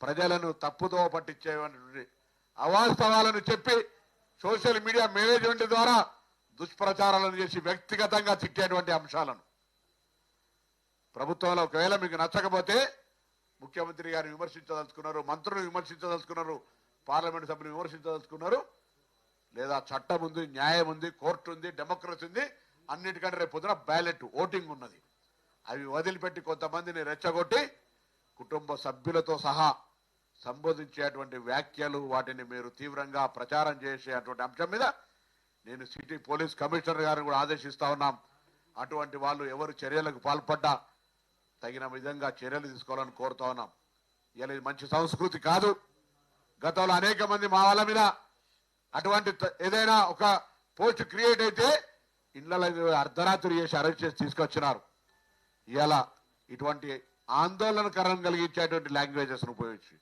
ప్రజలను తప్పుదో పట్టించేటువంటి అవాస్తవాలను చెప్పి సోషల్ మీడియా మేనేజ్మెంట్ ద్వారా దుష్ప్రచారాలను చేసి వ్యక్తిగతంగా తిట్టేటువంటి అంశాలను ప్రభుత్వంలో ఒకవేళ మీకు నచ్చకపోతే ముఖ్యమంత్రి గారిని విమర్శించదలుచుకున్నారు, మంత్రులను విమర్శించదలుచుకున్నారు, పార్లమెంట్ సభ్యులు విమర్శించదలుచుకున్నారు, లేదా చట్టం ఉంది, న్యాయం ఉంది, కోర్టు ఉంది, డెమోక్రసీ ఉంది, అన్నిటికంటే రేపు పొద్దున బ్యాలెట్ ఓటింగ్ ఉన్నది. అవి వదిలిపెట్టి కొంతమందిని రెచ్చగొట్టి కుటుంబ సభ్యులతో సహా సంబోధించేటువంటి వ్యాఖ్యలు వాటిని మీరు తీవ్రంగా ప్రచారం చేసేటువంటి అంశం మీద నేను సిటీ పోలీస్ కమిషనర్ గారిని కూడా ఆదేశిస్తా ఉన్నాం. అటువంటి వాళ్ళు ఎవరు చర్యలకు పాల్పడ్డా తగిన విధంగా చర్యలు తీసుకోవాలని కోరుతా ఉన్నాం. ఇలా ఇది మంచి సంస్కృతి కాదు. గతంలో అనేక మంది మా వాళ్ళ మీద అటువంటి ఏదైనా ఒక పోస్ట్ క్రియేట్ అయితే ఇళ్లలో అర్ధరాత్రి చేసి అరెస్ట్ చేసి తీసుకొచ్చినారు. ఇలా ఇటువంటి ఆందోళనకరం కలిగించేటువంటి లాంగ్వేజెస్ ఉపయోగించి